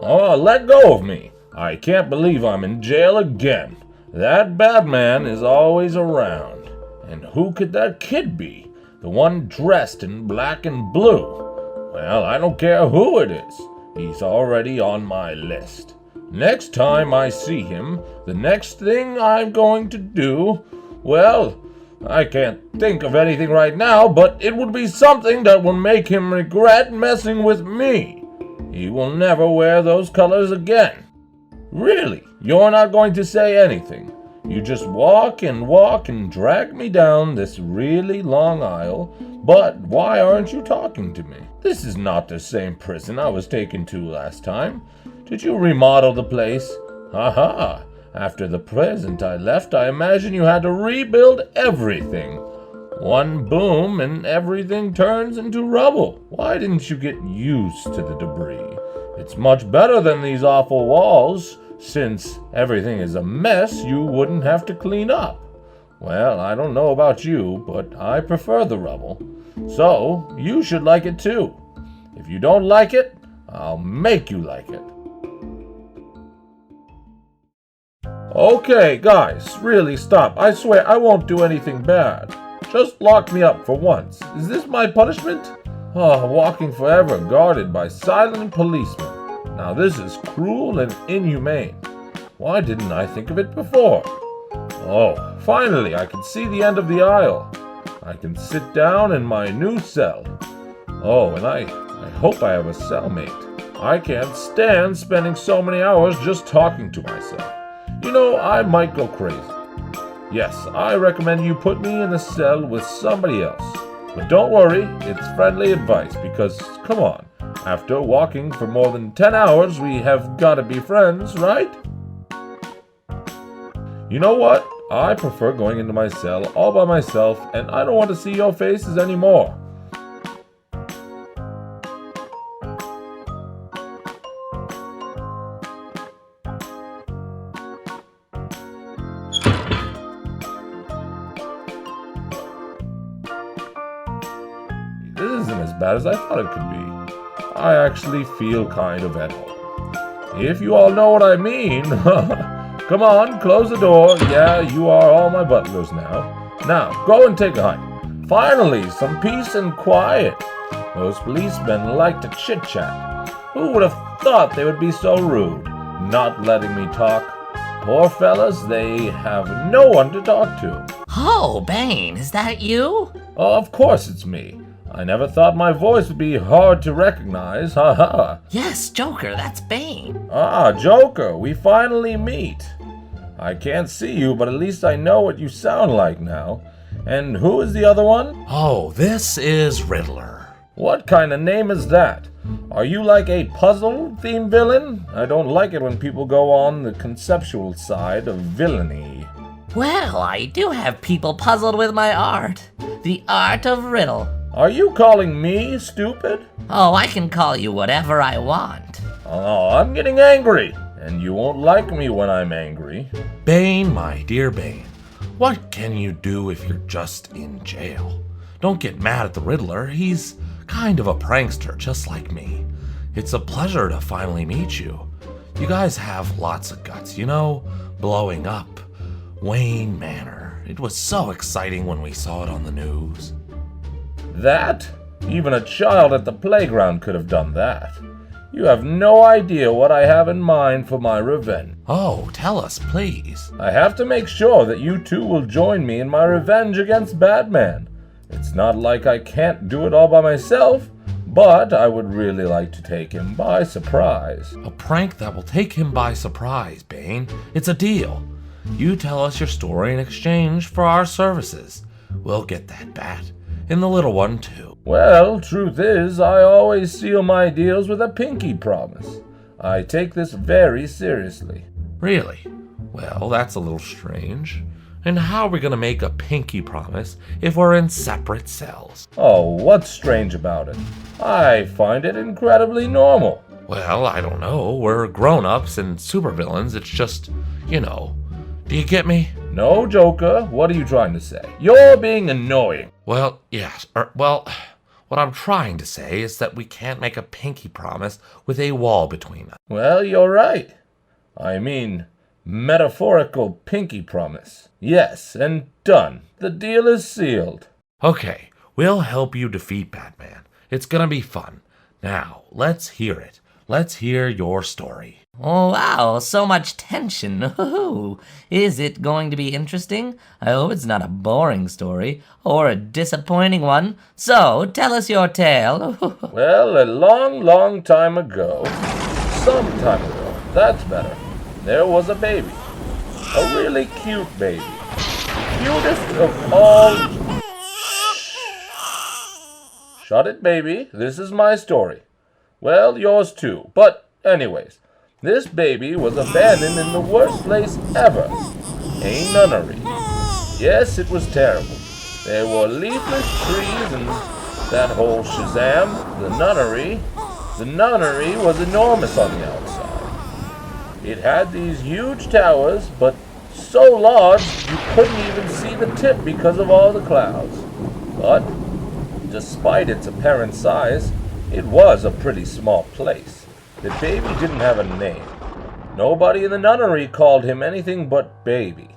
Oh, let go of me. I can't believe I'm in jail again. That Batman is always around. And who could that kid be? The one dressed in black and blue. Well, I don't care who it is. He's already on my list. Next time I see him, the next thing I'm going to do, well, I can't think of anything right now, but it would be something that will make him regret messing with me. He will never wear those colors again. Really, you're not going to say anything. You just walk and drag me down this really long aisle, but why aren't you talking to me? This is not the same prison I was taken to last time. Did you remodel the place? Ha! After the present I left, I imagine you had to rebuild everything. One boom and everything turns into rubble. Why didn't you get used to the debris? It's much better than these awful walls. Since everything is a mess, you wouldn't have to clean up. Well, I don't know about you, but I prefer the rubble. So, you should like it too. If you don't like it, I'll make you like it. Okay, guys, really stop. I swear I won't do anything bad. Just lock me up for once. Is this my punishment? Oh, walking forever guarded by silent policemen. Now this is cruel and inhumane. Why didn't I think of it before? Oh, finally I can see the end of the aisle. I can sit down in my new cell. Oh, and I hope I have a cellmate. I can't stand spending so many hours just talking to myself. You know, I might go crazy. Yes, I recommend you put me in a cell with somebody else. But don't worry, it's friendly advice because, come on, after walking for more than 10 hours, we have got to be friends, right? You know what? I prefer going into my cell all by myself, and I don't want to see your faces anymore. This isn't as bad as I thought it could be. I actually feel kind of at home. If you all know what I mean. Come on, close the door. Yeah, you are all my butlers now. Now, go and take a hike. Finally, some peace and quiet. Those policemen like to chit-chat. Who would have thought they would be so rude, not letting me talk? Poor fellas, they have no one to talk to. Oh, Bane, is that you? Oh, of course it's me. I never thought my voice would be hard to recognize, ha. Yes, Joker, that's Bane. Ah, Joker, we finally meet. I can't see you, but at least I know what you sound like now. And who is the other one? Oh, this is Riddler. What kind of name is that? Are you like a puzzle-themed villain? I don't like it when people go on the conceptual side of villainy. Well, I do have people puzzled with my art. The art of riddle. Are you calling me stupid? Oh, I can call you whatever I want. Oh, I'm getting angry, and you won't like me when I'm angry. Bane, my dear Bane, what can you do if you're just in jail? Don't get mad at the Riddler. He's kind of a prankster, just like me. It's a pleasure to finally meet you. You guys have lots of guts, you know? Blowing up Wayne Manor. It was so exciting when we saw it on the news. That? Even a child at the playground could have done that. You have no idea what I have in mind for my revenge. Oh, tell us, please. I have to make sure that you two will join me in my revenge against Batman. It's not like I can't do it all by myself, but I would really like to take him by surprise. A prank that will take him by surprise, Bane. It's a deal. You tell us your story in exchange for our services. We'll get that bat. And the little one, too. Well, truth is, I always seal my deals with a pinky promise. I take this very seriously. Really? Well, that's a little strange. And how are we going to make a pinky promise if we're in separate cells? Oh, what's strange about it? I find it incredibly normal. Well, I don't know. We're grown-ups and supervillains. It's just, you know. Do you get me? No, Joker. What are you trying to say? You're being annoying. Well, yes. Well, What I'm trying to say is that we can't make a pinky promise with a wall between us. Well, you're right. I mean, metaphorical pinky promise. Yes, and done. The deal is sealed. Okay, we'll help you defeat Batman. It's gonna be fun. Now, let's hear it. Let's hear your story. Oh, wow, so much tension. Ooh, is it going to be interesting? I hope it's not a boring story or a disappointing one. So, tell us your tale. Well, a long, long time ago, some time ago, that's better, there was a baby. A really cute baby. Cutest of all... Shut it, baby. This is my story. Well, yours too. But anyways, this baby was abandoned in the worst place ever. A nunnery. Yes, it was terrible. There were leafless trees and that whole shazam. The nunnery was enormous on the outside. It had these huge towers, but so large you couldn't even see the tip because of all the clouds. But despite its apparent size, it was a pretty small place. The baby didn't have a name. Nobody in the nunnery called him anything but baby.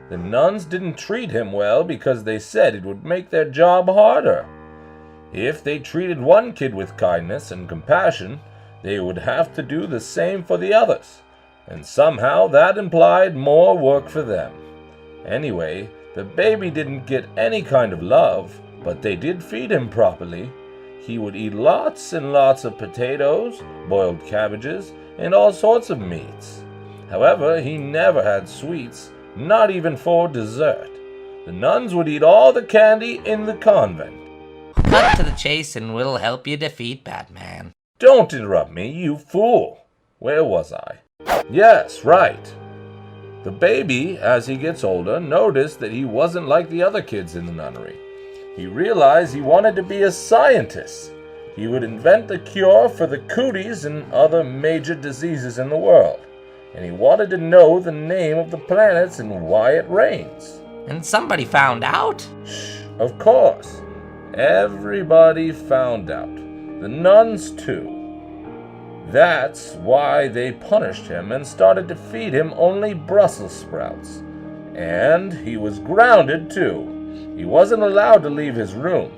The nuns didn't treat him well because they said it would make their job harder. If they treated one kid with kindness and compassion, they would have to do the same for the others. And somehow that implied more work for them. Anyway, the baby didn't get any kind of love, but they did feed him properly. He would eat lots and lots of potatoes, boiled cabbages, and all sorts of meats. However, he never had sweets, not even for dessert. The nuns would eat all the candy in the convent. Cut to the chase and we'll help you defeat Batman. Don't interrupt me, you fool. Where was I? Yes, right. The baby, as he gets older, noticed that he wasn't like the other kids in the nunnery. He realized he wanted to be a scientist. He would invent the cure for the cooties and other major diseases in the world. And he wanted to know the name of the planets and why it rains. And somebody found out? Shh, of course. Everybody found out. The nuns too. That's why they punished him and started to feed him only Brussels sprouts. And he was grounded too. He wasn't allowed to leave his room.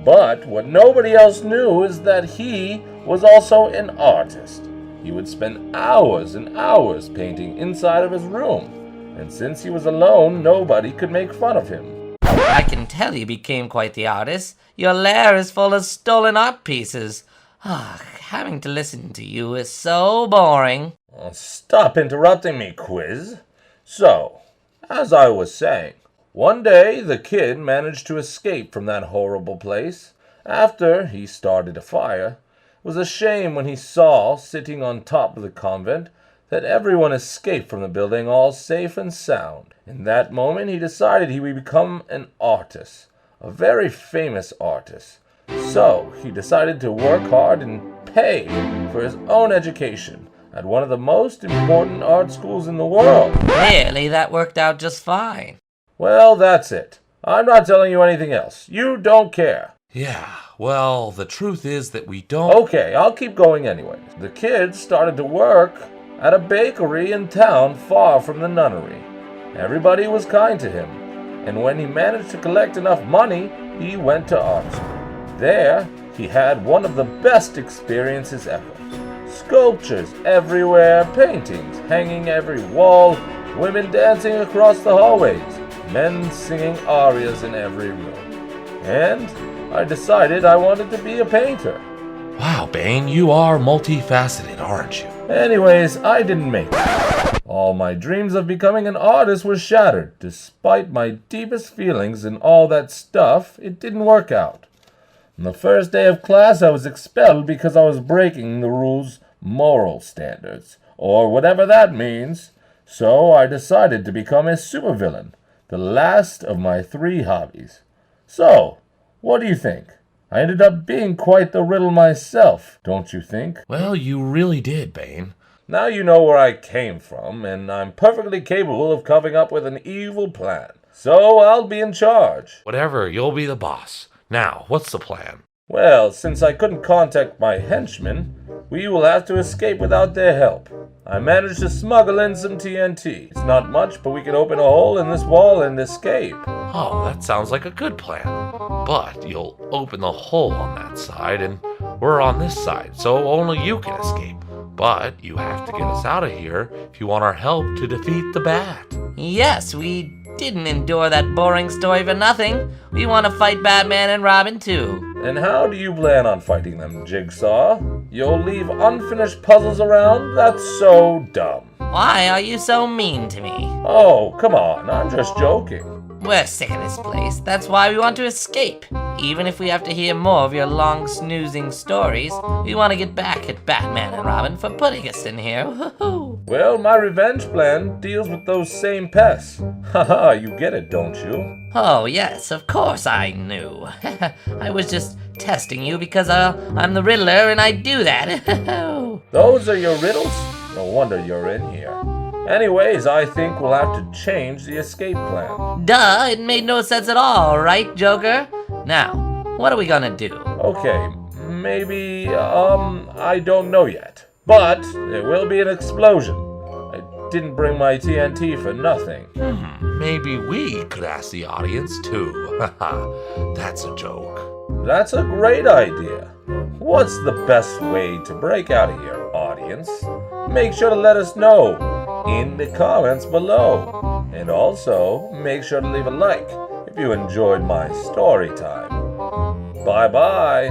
But what nobody else knew is that he was also an artist. He would spend hours and hours painting inside of his room. And since he was alone, nobody could make fun of him. I can tell you became quite the artist. Your lair is full of stolen art pieces. Having to listen to you is so boring. Stop interrupting me, Quiz. So, as I was saying, one day the kid managed to escape from that horrible place. After he started a fire, it was a shame when he saw, sitting on top of the convent, that everyone escaped from the building all safe and sound. In that moment he decided he would become an artist, a very famous artist. So he decided to work hard and pay for his own education at one of the most important art schools in the world. Clearly that worked out just fine. Well, that's it. I'm not telling you anything else. You don't care. Yeah, well, the truth is that we don't... Okay, I'll keep going anyway. The kid started to work at a bakery in town far from the nunnery. Everybody was kind to him, and when he managed to collect enough money, he went to art school. There, he had one of the best experiences ever. Sculptures everywhere, paintings hanging every wall, women dancing across the hallways, men singing arias in every room. And I decided I wanted to be a painter. Wow, Bane, you are multifaceted, aren't you? Anyways, I didn't make it. All my dreams of becoming an artist were shattered. Despite my deepest feelings and all that stuff, it didn't work out. On the first day of class, I was expelled because I was breaking the rules' moral standards, or whatever that means. So I decided to become a supervillain, the last of my 3 hobbies. So, what do you think? I ended up being quite the riddle myself, don't you think? Well, you really did, Bane. Now you know where I came from, and I'm perfectly capable of coming up with an evil plan. So I'll be in charge. Whatever, you'll be the boss. Now, what's the plan? Well, since I couldn't contact my henchmen, we will have to escape without their help. I managed to smuggle in some TNT. It's not much, but we can open a hole in this wall and escape. Oh, that sounds like a good plan. But you'll open the hole on that side, and we're on this side, so only you can escape. But you have to get us out of here if you want our help to defeat the bat. Yes, we didn't endure that boring story for nothing. We want to fight Batman and Robin too. And how do you plan on fighting them, Jigsaw? You'll leave unfinished puzzles around? That's so dumb. Why are you so mean to me? Oh, come on, I'm just joking. We're sick of this place. That's why we want to escape. Even if we have to hear more of your long snoozing stories, we want to get back at Batman and Robin for putting us in here. Woohoo! Well, my revenge plan deals with those same pests. Haha, you get it, don't you? Oh, yes, of course I knew. I was just testing you because I'm the Riddler and I do that. Those are your riddles? No wonder you're in here. Anyways, I think we'll have to change the escape plan. Duh, it made no sense at all, right, Joker? Now, what are we gonna do? Okay, maybe, I don't know yet. But there will be an explosion. I didn't bring my TNT for nothing. Maybe we could ask the audience too. Haha, that's a joke. That's a great idea. What's the best way to break out of here, audience? Make sure to let us know in the comments below. And also, make sure to leave a like if you enjoyed my story time. Bye-bye.